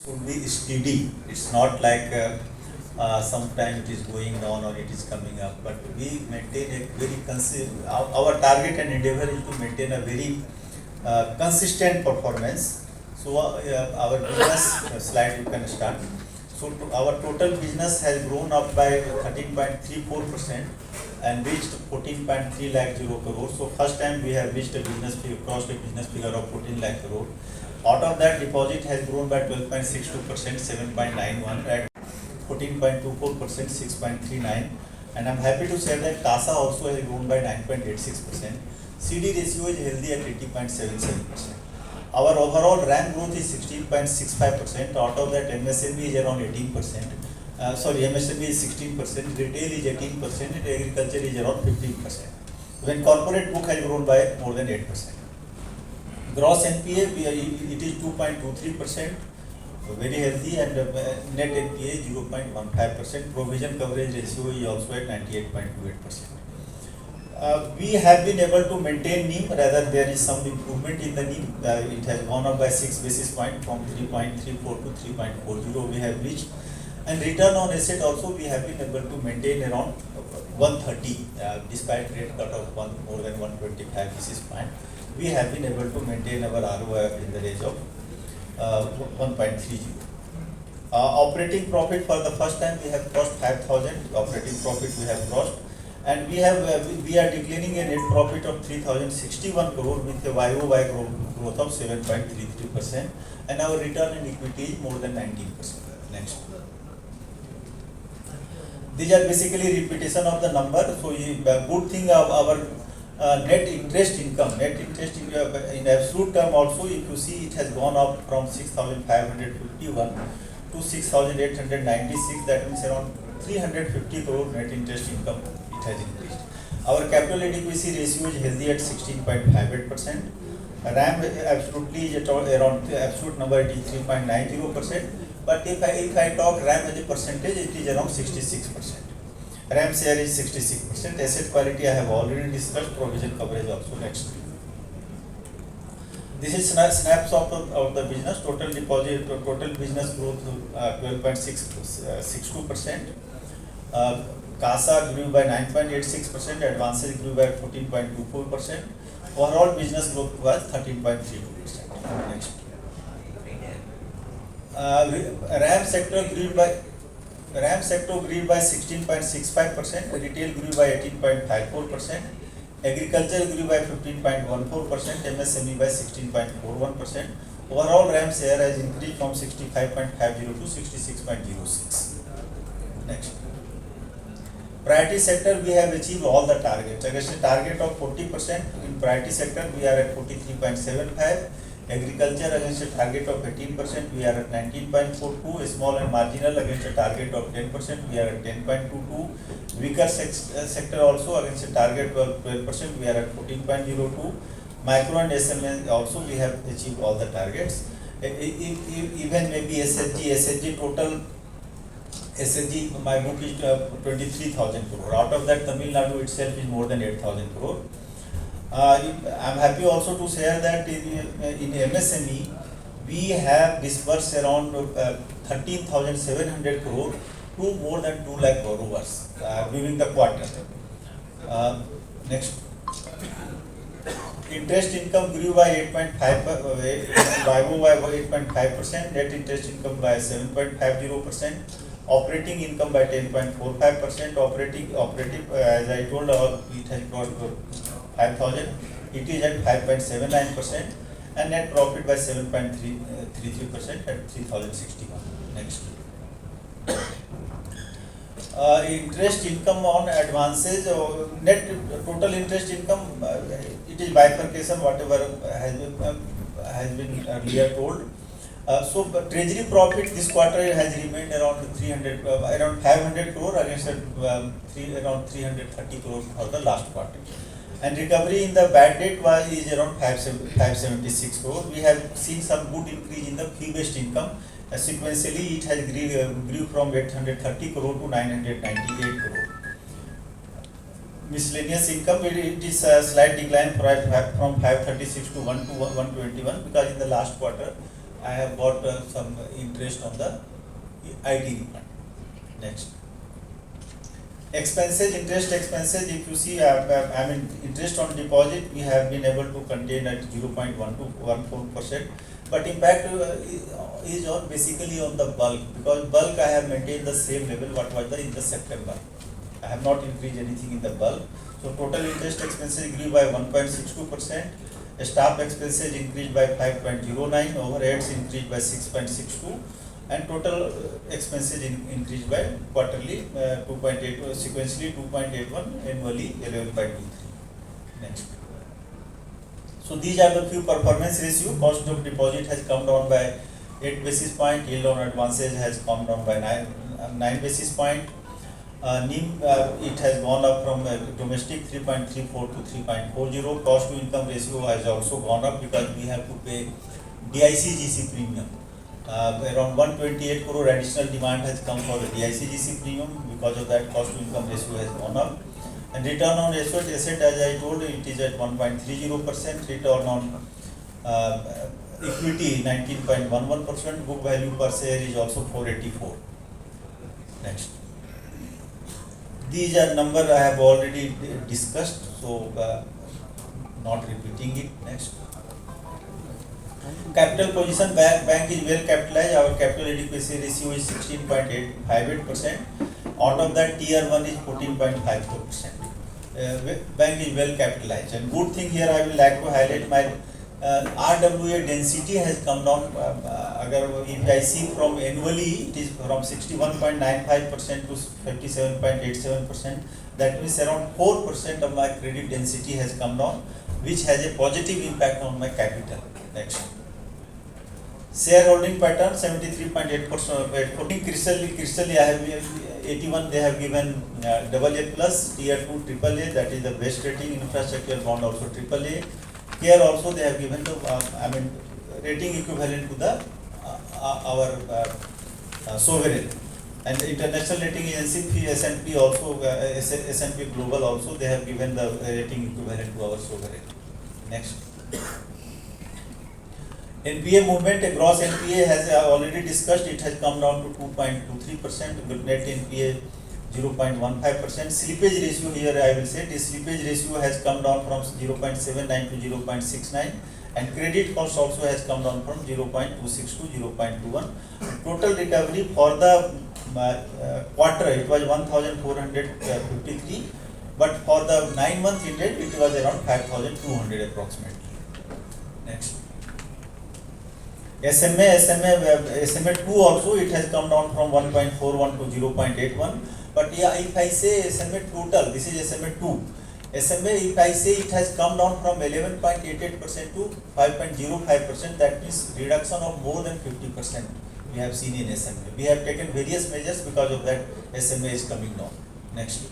Should be steady. It's not like sometime it is going down or it is coming up, but we maintain a very our target and endeavor is to maintain a very consistent performance. So our business slide you can start. So our total business has grown up by 13.34% and reached 14.3 lakh crore. So first time we have reached a business figure, crossed a business figure of 14 lakh crore. Out of that, deposit has grown by 12.62%, 7.91, at 14.24%, 6.39, and I'm happy to say that CASA also has grown by 9.86%. CD ratio is healthy at 80.77%. Our overall RAM growth is 16.65%. Out of that, MSME is around 18%. MSME is 16%, retail is 18%, and agriculture is around 15%. When corporate book has grown by more than 8%. Gross NPA, it is 2.23%, very healthy, and net NPA 0.15%. Provision coverage ratio is also at 98.28%. We have been able to maintain NIM, rather there is some improvement in the NIM. It has gone up by 6 basis points from 3.34 to 3.40 we have reached. And return on asset also we have been able to maintain around 130 despite rate cut of more than 125 basis points. We have been able to maintain our ROI in the range of 1.30. Operating profit for the first time we have crossed 5,000. Operating profit we have crossed, and we are declaring a net profit of 3,061 crore with a YOY growth of 7.33%, and our return on equity is more than 19%. Next. These are basically repetition of the number. So the good thing of our net interest income in absolute term also, if you see, it has gone up from 6,551 to 6,896. That means around 350 crore net interest income it has increased. Our capital adequacy ratio is healthy at 16.58%. RAM absolutely is at around absolute number, it is 3.90%. But if I talk RAM as a percentage, it is around 66%. RAM share is 66%. Asset quality I have already discussed. Provision coverage also. Next. This is snapshot of the business. Total deposit, total business growth 12.62%. CASA grew by 9.86%. Advances grew by 14.24%. Overall business growth was 13.32%. Next. RAM sector grew by 16.65%, retail grew by 18.54%, agriculture grew by 15.14%, MSME by 16.41%. Overall RAM share has increased from 65.50 to 66.06. Next. Priority sector, we have achieved all the targets. Against a target of 40%, in priority sector we are at 43.75. Agriculture against a target of 18%, we are at 19.42. Small and marginal against a target of 10%, we are at 10.22. Weaker sector also against a target of 12%, we are at 14.02. Micro and SME also we have achieved all the targets. Even maybe SHG total SHG, my book is 23,000 crore. Out of that, Tamil Nadu itself is more than 8,000 crore. I am happy also to share that in MSME, we have disbursed around 13,700 crore to more than 2 lakh borrowers during the quarter. Next. Interest income grew by 8.5%, net interest income by 7.50%, operating income by 10.45%, operating as I told, it has got 5,000, it is at 5.79%, and net profit by 7.33% at 3,061. Next. Interest income on advances, net total interest income, it is bifurcation, whatever has been earlier told. But treasury profit this quarter has remained around 500 crore against around 330 crore for the last quarter. And recovery in the bad debt is around 576 crore. We have seen some good increase in the fee-based income. Sequentially, it has grew from 830 crore to 998 crore. Miscellaneous income, it is a slight decline from 536 to 121, because in the last quarter I have got some interest on the IT refund. Next. Expenses, interest expenses, if you see, I mean, interest on deposit, we have been able to contain at 0.1214%, but impact is on basically on the bulk, because bulk I have maintained the same level what was in the September. I have not increased anything in the bulk. So total interest expenses grew by 1.62%, staff expenses increased by 5.09, overheads increased by 6.62, and total expenses increased by quarterly 2.8, sequentially 2.81, annually 11.23. Next. So these are the few performance ratio. Cost of deposit has come down by 8 basis point, yield on advances has come down by 9 basis point. NIM, it has gone up from domestic 3.34 to 3.40. Cost to income ratio has also gone up because we have to pay DICGC premium. Around 128 crore additional demand has come for the DICGC premium. Because of that, cost to income ratio has gone up. And return on asset, as I told you, it is at 1.30%. Return on equity 19.11%. Book value per share is also 484. Next. These are number I have already discussed, so not repeating it. Next. Capital position, bank is well capitalized. Our capital adequacy ratio is 16.858%. Out of that, Tier 1 is 14.54%. Bank is well capitalized. And good thing here, I will like to highlight my RWA density has come down. If I see from annually, it is from 61.95% to 57.87%. That means around 4% of my credit density has come down, which has a positive impact on my capital. Next. Shareholding pattern 73.8%. Crystal, I have 81. They have given AA plus, Tier 2 AAA. That is the best rating. Infrastructure bond also AAA. Here also they have given the rating equivalent to the our sovereign. And international rating agency S&P also S&P Global also they have given the rating equivalent to our sovereign. Next. NPA movement, a gross NPA has already discussed. It has come down to 2.23%. Net NPA 0.15%. Slippage ratio here I will say this slippage ratio has come down from 0.79 to 0.69, and credit cost also has come down from 0.26 to 0.21. Total recovery for the quarter it was 1,453, but for the 9 month ended it was around 5,200 approximately. Next. SMA 2 also it has come down from 1.41 to 0.81. But yeah, if I say SMA total, this is SMA 2. SMA, if I say it has come down from 11.88% to 5.05%, that means reduction of more than 50% we have seen in SMA. We have taken various measures, because of that SMA is coming down. Next.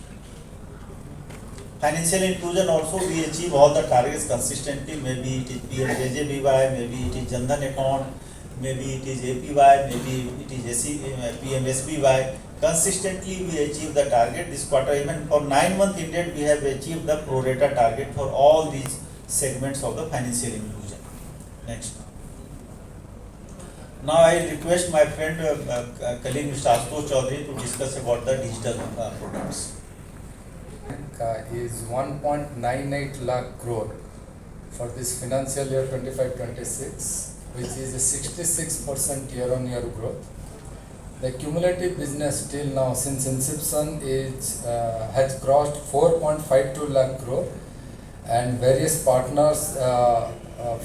Financial inclusion also we achieve all the targets consistently. Maybe it is PMJJBY, maybe it is Jandan account, maybe it is APY, maybe it is PMSBY. Consistently we achieve the target. This quarter, even for 9 month ended, we have achieved the pro rata target for all these segments of the financial inclusion. Next. Now I request my friend colleague Mr. Ashutosh Chaudhary to discuss about the digital products. Is 1.98 lakh crore for this financial year 25-26, which is a 66% year-on-year growth. The cumulative business till now since inception is has crossed 4.52 lakh crore, and various partners,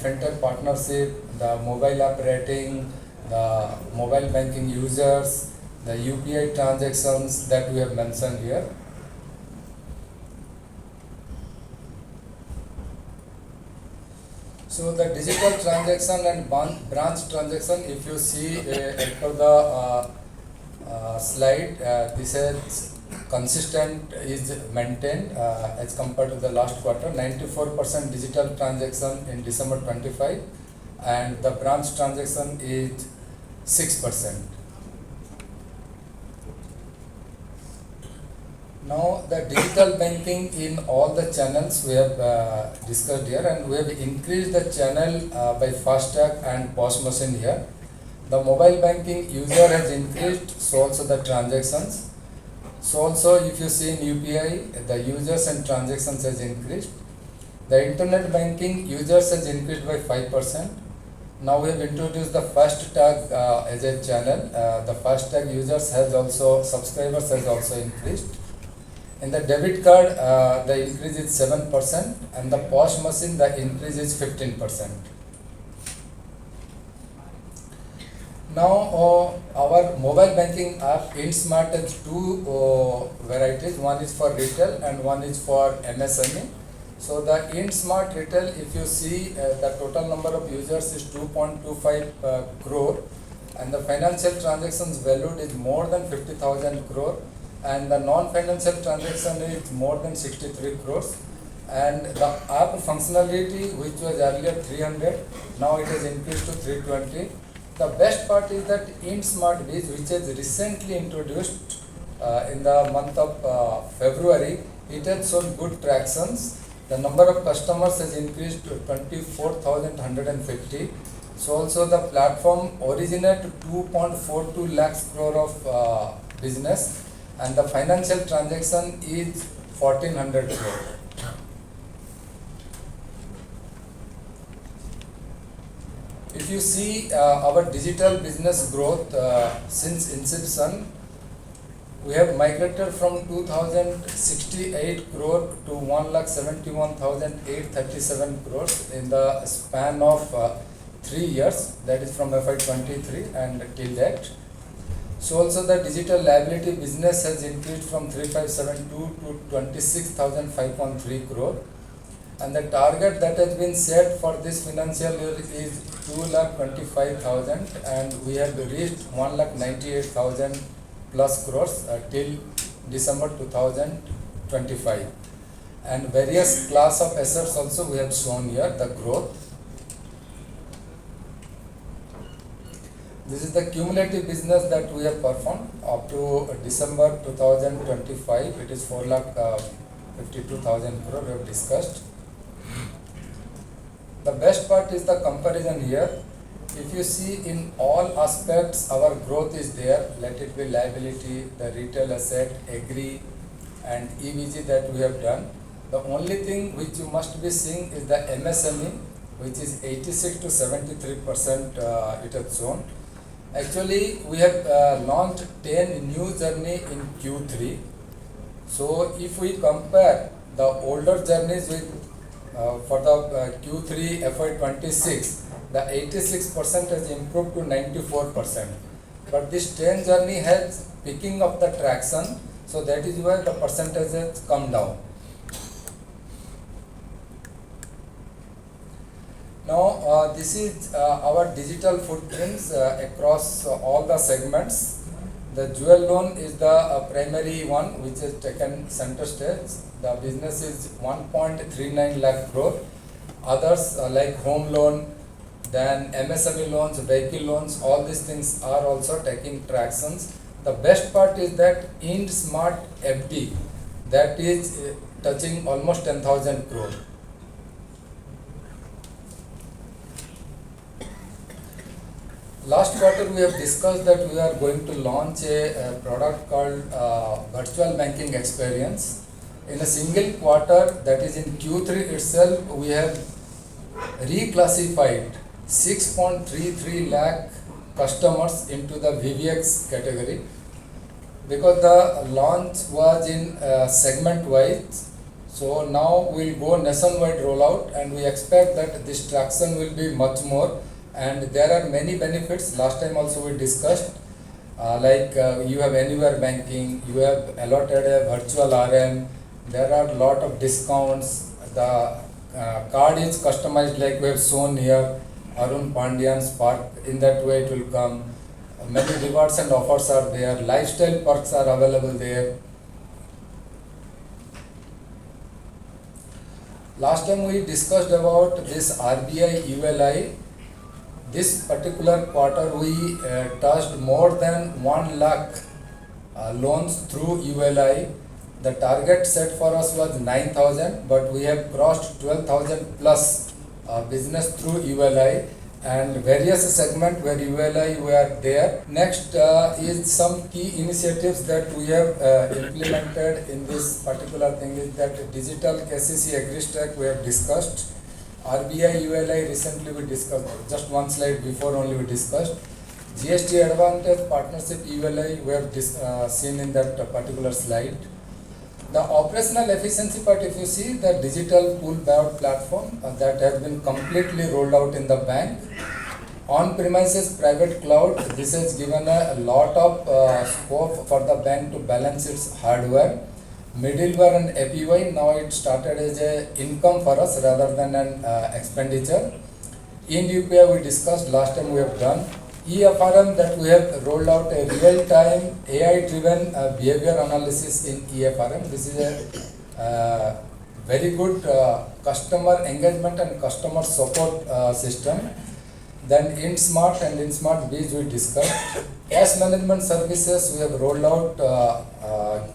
fintech partnership, the mobile app rating, the mobile banking users, the UPI transactions that we have mentioned here. So the digital transaction and branch transaction, if you see as per the slide, this is consistent, is maintained as compared to the last quarter. 94% digital transaction in December 25, and the branch transaction is 6%. Now the digital banking in all the channels we have discussed here, and we have increased the channel by FASTag and POS machine here. The mobile banking user has increased, so also the transactions. So also if you see in UPI, the users and transactions has increased. The internet banking users has increased by 5%. Now we have introduced the fast tag as a channel. The fast tag users has also, subscribers has also increased. In the debit card, the increase is 7%, and the POS machine, the increase is 15%. Now, our mobile banking app InSmart has two varieties. One is for retail and one is for MSME. So the InSmart retail, if you see, the total number of users is 2.25 crore, and the financial transactions valued is more than 50,000 crore, and the non-financial transaction is more than 63 crores. And the app functionality, which was earlier 300, now it has increased to 320. The best part is that InSmart Biz, which has recently introduced in the month of February, it has shown good tractions. The number of customers has increased to 24,150. So also the platform originated 2.42 lakhs crore of business, and the financial transaction is 1400 crore. If you see our digital business growth since inception, we have migrated from 2068 crore to 1,71,837 crores in the span of 3 years, that is from FY23 and till date. So also the digital liability business has increased from 3572 to 26,513 crore. And the target that has been set for this financial year is 2,25,000, and we have reached 1,98,000 plus crores till December 2025. And various class of assets also we have shown here the growth. This is the cumulative business that we have performed up to December 2025. It is 4,52,000 crore we have discussed. The best part is the comparison here. If you see in all aspects, our growth is there. Let it be liability, the retail asset, agri, and EVG that we have done. The only thing which you must be seeing is the MSME, which is 86 to 73% it has shown. Actually, we have launched 10 new journey in Q3. So if we compare the older journeys with for the Q3FY26, the 86% has improved to 94%. But this 10 journey has picking up the traction, so that is why the percentage has come down. Now this is our digital footprints across all the segments. The jewel loan is the primary one which has taken center stage. The business is 1.39 lakh crore. Others like home loan, then MSME loans, vehicle loans, all these things are also taking tractions. The best part is that InSmart FD, that is touching almost 10,000 crore. Last quarter we have discussed that we are going to launch a product called virtual banking experience. In a single quarter, that is in Q3 itself, we have reclassified 6.33 lakh customers into the VVX category, because the launch was in segment wise. So now we'll go nationwide rollout, and we expect that this traction will be much more. And there are many benefits. Last time also we discussed, you have anywhere banking, you have allotted a virtual RM, there are a lot of discounts, the card is customized like we have shown here, Arun Pandyan's Park, in that way it will come. Many rewards and offers are there, lifestyle perks are available there. Last time we discussed about this RBI ULI. This particular quarter we touched more than 1 lakh loans through ULI. The target set for us was 9,000, but we have crossed 12,000 plus business through ULI. and various segment where ULI were there. Next is some key initiatives that we have implemented in this particular thing is that digital KCC AgriStack we have discussed. RBI ULI recently we discussed, just one slide before only we discussed. GST Advantage Partnership ULI we have seen in that particular slide. The operational efficiency part, if you see the digital pool buyout platform that has been completely rolled out in the bank. On-premises private cloud, this has given a lot of scope for the bank to balance its hardware. Middleware and API, now it started as a income for us rather than an expenditure. In UPI we discussed last time we have done. EFRM that we have rolled out a real-time AI-driven behavior analysis in EFRM. This is a very good customer engagement and customer support system. Then InSmart and InSmart Biz we discussed. Cash management services we have rolled out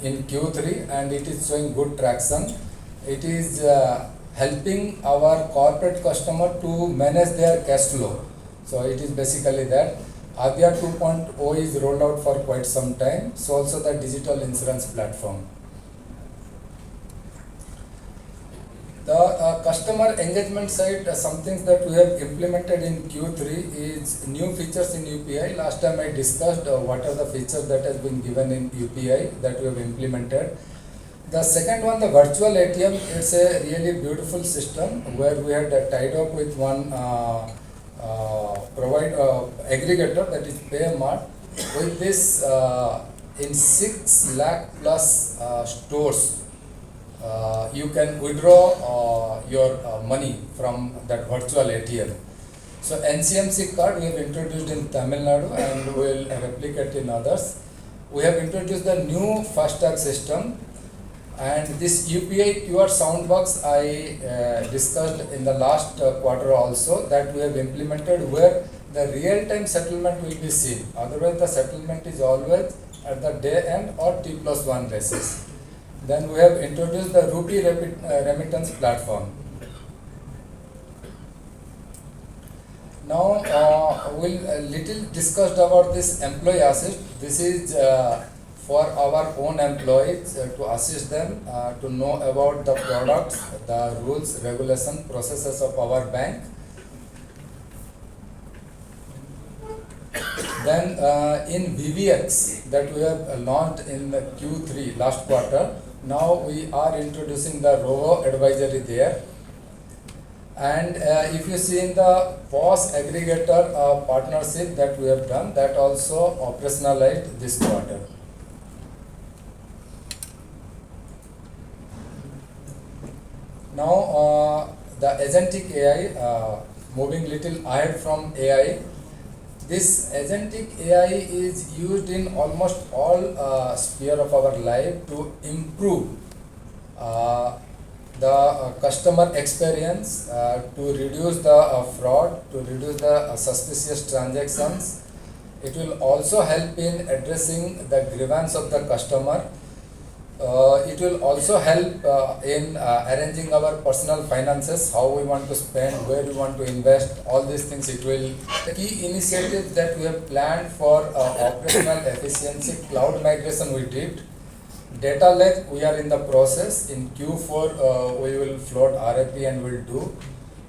in Q3 and it is showing good traction. It is helping our corporate customer to manage their cash flow. So it is basically that. Adya 2.0 is rolled out for quite some time. So also the digital insurance platform. The customer engagement side, some things that we have implemented in Q3 is new features in UPI. Last time I discussed what are the features that has been given in UPI that we have implemented. The second one, the virtual ATM, it's a really beautiful system where we had tied up with one aggregator, that is PayMart. With this, in 6 lakh plus stores, you can withdraw your money from that virtual ATM. So NCMC card we have introduced in Tamil Nadu and will replicate in others. We have introduced the new FASTag system, and this UPI QR soundbox I discussed in the last quarter also, that we have implemented where the real-time settlement will be seen. Otherwise the settlement is always at the day end or T+1 basis. Then we have introduced the rupee remittance platform. Now we'll little discussed about this employee assist. This is for our own employees to assist them to know about the products, the rules, regulation, processes of our bank. Then in VVX that we have launched in the Q3 last quarter, now we are introducing the robo advisory there. And if you see in the POS aggregator partnership that we have done, that also operationalized this quarter. Now the agentic AI, moving little ahead from AI. This agentic AI is used in almost all sphere of our life to improve the customer experience, to reduce the fraud, to reduce the suspicious transactions. It will also help in addressing the grievance of the customer. It will also help in arranging our personal finances, how we want to spend, where we want to invest, all these things it will. The key initiatives that we have planned for operational efficiency, cloud migration we did. Data lake we are in the process. In Q4 we will float RAP and will do.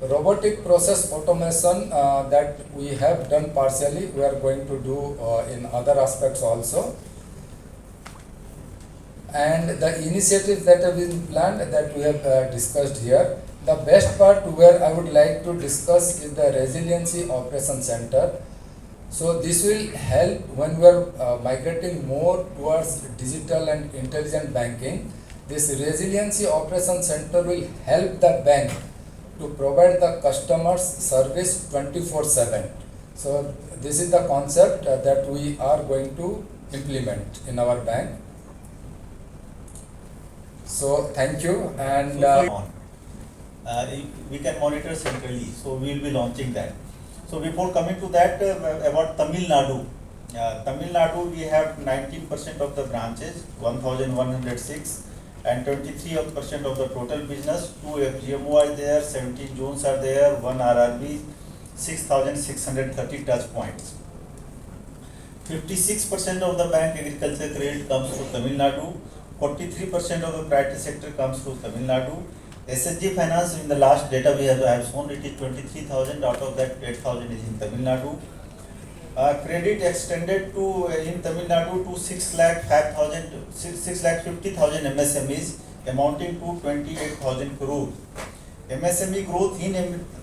Robotic process automation that we have done partially, we are going to do in other aspects also. And the initiatives that have been planned that we have discussed here. The best part where I would like to discuss is the Resiliency Operation Center. So this will help when we are migrating more towards digital and intelligent banking. This Resiliency Operation Center will help the bank to provide the customers service 24/7. So this is the concept that we are going to implement in our bank. So thank you, and we can monitor centrally, so we will be launching that. So before coming to that, about Tamil Nadu. Tamil Nadu, we have 19% of the branches, 1106, and 23% of the total business. 2 FGMO are there, 17 zones are there, 1 RRB, 6,630 touch points. 56% of the bank agriculture credit comes to Tamil Nadu, 43% of the private sector comes to Tamil Nadu. SSG finance in the last data I have shown it is 23,000, out of that 8,000 is in Tamil Nadu. Credit extended to in Tamil Nadu to 6,50,000 MSMEs amounting to 28,000 crore. MSME growth in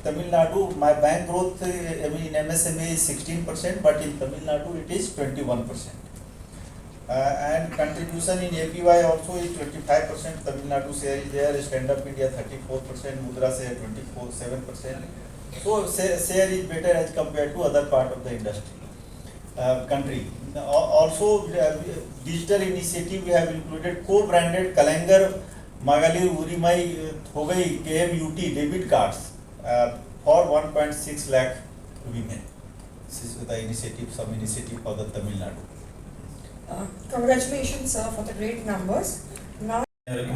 Tamil Nadu, my bank growth in MSME is 16%, but in Tamil Nadu it is 21%. And contribution in APY also is 25%. Tamil Nadu share is there, Stand Up India 34%, Mudra share 7%. So share is better as compared to other part of the industry. Country. Also, digital initiative we have included co-branded Kalangar Magali Urimai Thogai KMUT debit cards for 1.6 lakh women. This is the initiative, some initiative for the Tamil Nadu. Congratulations for the great numbers. Now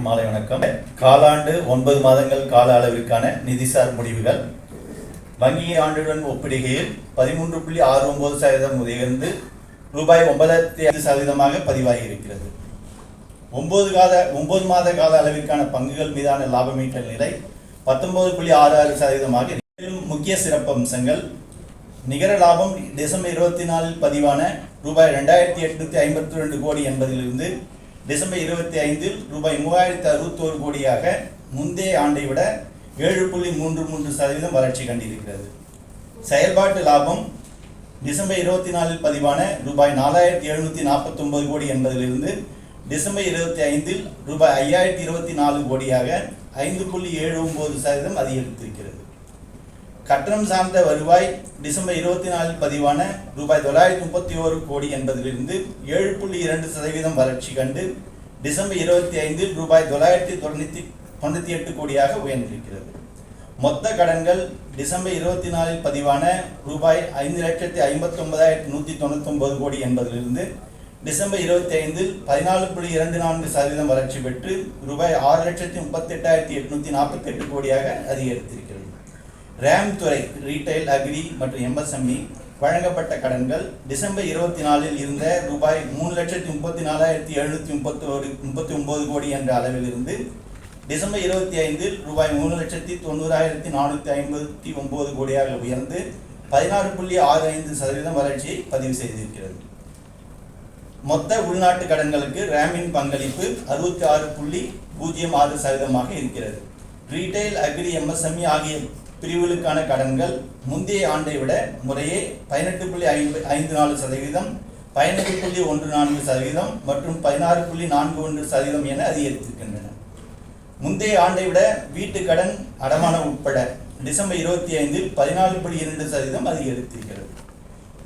மாலை வணக்கம். காலாண்டு 9 மாதங்கள் கால அளவிற்கான நிதிசார் முடிவுகள் வங்கி ஆண்டுடன் ஒப்பிடுகையில் 13.69% உயர்ந்து ரூபாய் 9,500% பதிவாகி இருக்கிறது. 9 மாத கால அளவிற்கான பங்குகள் மீதான லாபமீட்டல் நிலை 19.66% மேலும் முக்கிய சிறப்பம்சங்கள் நிகர லாபம் டிசம்பர் 24 பதிவான ரூபாய் 2,852 கோடி என்பதிலிருந்து டிசம்பர் 25 ரூபாய் 3,061 கோடியாக முந்தைய ஆண்டை விட 7.33% வளர்ச்சி கண்டிருக்கிறது. செயல்பாட்டு லாபம் டிசம்பர் 24 பதிவான ரூபாய் 4,749 கோடி என்பதிலிருந்து டிசம்பர் 25 ரூபாய் 5,024 கோடியாக 5.79% அதிகரித்திருக்கிறது. கட்டணம் சார்ந்த வருவாய் டிசம்பர் 24 பதிவான ரூபாய் 931 கோடி என்பதிலிருந்து 7.2% வளர்ச்சி கண்டு டிசம்பர் 25 ரூபாய் 998 கோடியாக உயர்ந்திருக்கிறது. மொத்த கடன்கள் டிசம்பர் 24 பதிவான ரூபாய் 5,59,199 கோடி என்பதிலிருந்து டிசம்பர் 25 14.24% வளர்ச்சி பெற்று ரூபாய் 6,38,848 கோடியாக அதிகரித்திருக்கிறது. ரேம் துறை ரீட்டைல், அக்ரி மற்றும் எம்எஸ்எம்இ வழங்கப்பட்ட கடன்கள் டிசம்பர் 24 இருந்த ரூபாய் 3,34,739 கோடி என்ற அளவில் இருந்து டிசம்பர் 25 ரூபாய் 3,90,459 கோடியாக உயர்ந்து 16.65% வளர்ச்சியை பதிவு செய்திருக்கிறது. மொத்த உள்நாட்டு கடன்களுக்கு ரேமின் பங்களிப்பு 66.06% இருக்கிறது. ரீட்டைல், அக்ரி, எம்எஸ்எம்இ ஆகிய பிரிவுகளுக்கான கடன்கள் முந்தைய ஆண்டை விட முறையே 18.54%, 15.14% மற்றும் 16.41% என அதிகரித்திருக்கின்றன. முந்தைய ஆண்டை விட வீட்டு கடன் அடமானம் உட்பட டிசம்பர் 25 14.2% அதிகரித்திருக்கிறது.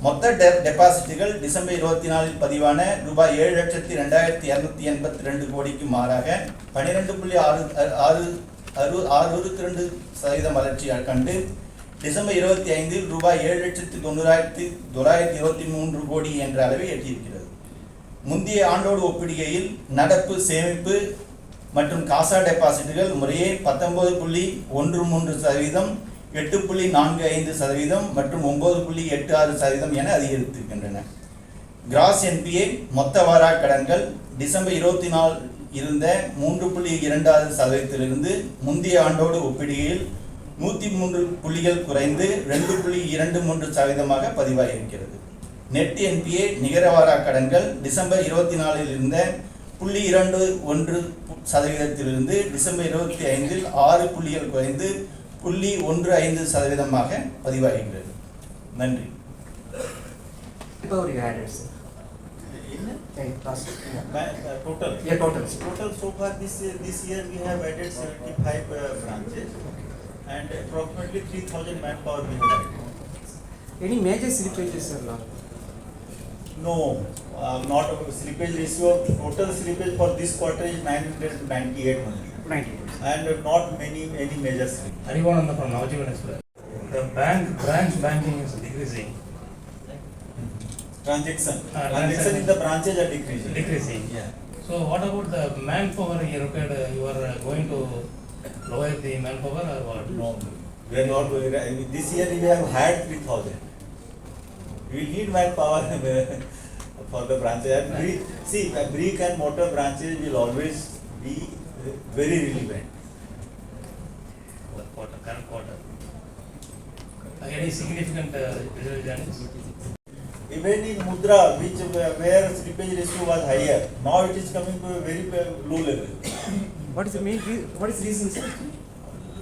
மொத்த டெபாசிட்டுகள் டிசம்பர் 24 பதிவான ரூபாய் 7,02,282 கோடிக்கு மாறாக 12.62% வளர்ச்சி கண்டு டிசம்பர் 25 ரூபாய் 7,90,923 கோடி என்ற அளவை எட்டியிருக்கிறது. முந்தைய ஆண்டோடு ஒப்பிடுகையில் நடப்பு சேமிப்பு மற்றும் காசா டெபாசிட்டுகள் முறையே 19.13%, 8.45% மற்றும் 9.86% என அதிகரித்திருக்கின்றன. கிராஸ் NPA மொத்த வாரா கடன்கள் டிசம்பர் 24 இருந்த 3.26%இலிருந்து முந்தைய ஆண்டோடு ஒப்பிடுகையில் 103 புள்ளிகள் குறைந்து 2.23% பதிவாகியிருக்கிறது. நெட் NPA நிகர வாரா கடன்கள் டிசம்பர் 24 இருந்த 0.21%இலிருந்து டிசம்பர் 25 6 புள்ளிகள் குறைந்து 0.15% பதிவாகிறது. நன்றி. Total so far this year we have added 75 branches and approximately 3,000 manpower we have added. Any major slippages, sir? No, not a slippage ratio. Total slippage for this quarter is 998 only. 98. And not any major slippage. Anyone from Navajivan as well? The branch banking is decreasing. Transaction Transaction in the branches are decreasing. Decreasing. Yeah. So what about the manpower you required? You are going to lower the manpower or what? No. We are not going, this year we have had 3,000. We need manpower for the branches. And see, brick and mortar branches will always be very relevant. Current quarter. Any significant results? Even in Mudra, where slippage ratio was higher, now it is coming to a very low level. What is the what is the reason, sir?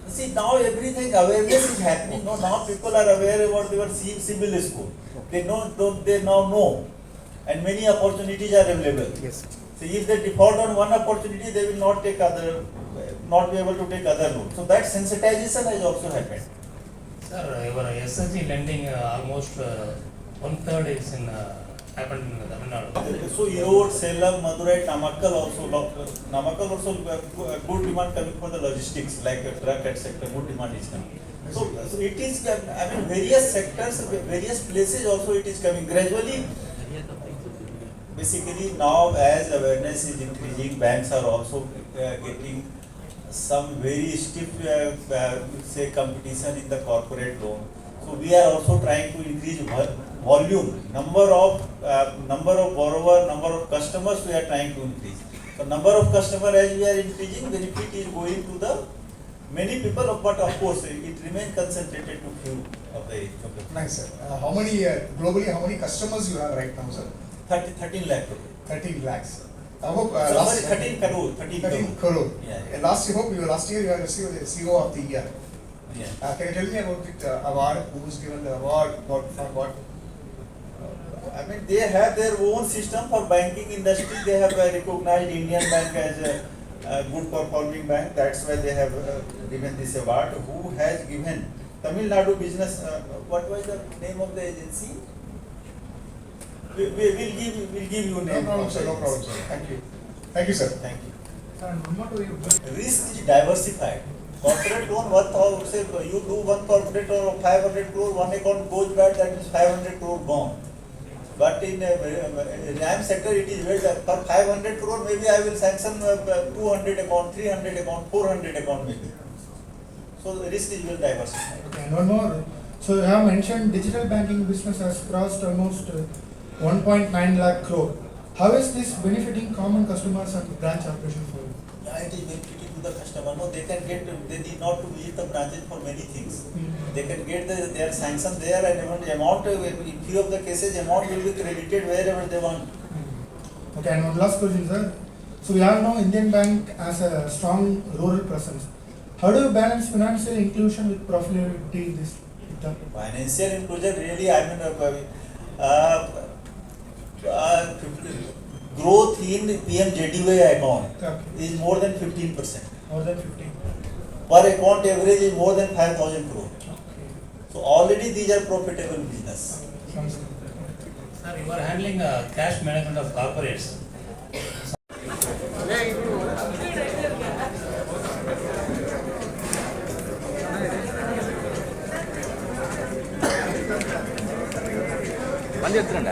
See, now everything awareness is happening. Now people are aware about their civil score. They now know, and many opportunities are available. Yes. So if they default on one opportunity, they will not be able to take other loans. So that sensitization has also happened. Sir, your SSG lending almost 1/3 is happened in Tamil Nadu. So Erode, Salem, Madurai, Namakkal also good demand coming for the logistics like truck etc. Good demand is coming. So it is, various sectors, various places also it is coming gradually. Basically now as awareness is increasing, banks are also getting some very stiff say competition in the corporate loan. So we are also trying to increase volume, number of borrower, number of customers we are trying to increase. So number of customers as we are increasing, benefit is going to the many people, but of course it remains concentrated to few of the. Nice, sir. How many globally? How many customers you have right now, sir? 13 lakh. 13 lakhs. I hope Sorry, 13 crore. 13 crore. Yeah. Last year you have received the CEO of the year. Yeah. Can you tell me about the award? Who was given the award? What? They have their own system for banking industry. They have recognized Indian Bank as a good performing bank. That's why they have given this award. Who has given Tamil Nadu business? What was the name of the agency? We'll give you name. No problem, sir. No problem, sir. Thank you. Thank you, sir. Thank you. Risk is diversified. Corporate loan, say you do one corporate loan of 500 crore, one account goes bad, that is 500 crore gone. But in RAM sector, it is well, for 500 crore, maybe I will sanction 200 account, 300 account, 400 account maybe. So the risk is well diversified. Okay, and one more. So you have mentioned digital banking business has crossed almost 1.9 lakh crore. How is this benefiting common customers and branch operations for you? Yeah, it is benefiting to the customer. No, they need not to visit the branches for many things. They can get their sanction there, and even the amount, in few of the cases, amount will be credited wherever they want. Okay, and one last question, sir. So we all know Indian Bank has a strong rural presence. How do you balance financial inclusion with profitability in this? Financial inclusion really, growth in PMJDY account is more than 15%. More than 15. Per account average is more than 5,000 crore. Okay. So already these are profitable business. Sounds good. Sir, you are handling cash management of corporates. ಬಂದು ಎತ್ತರಂಡ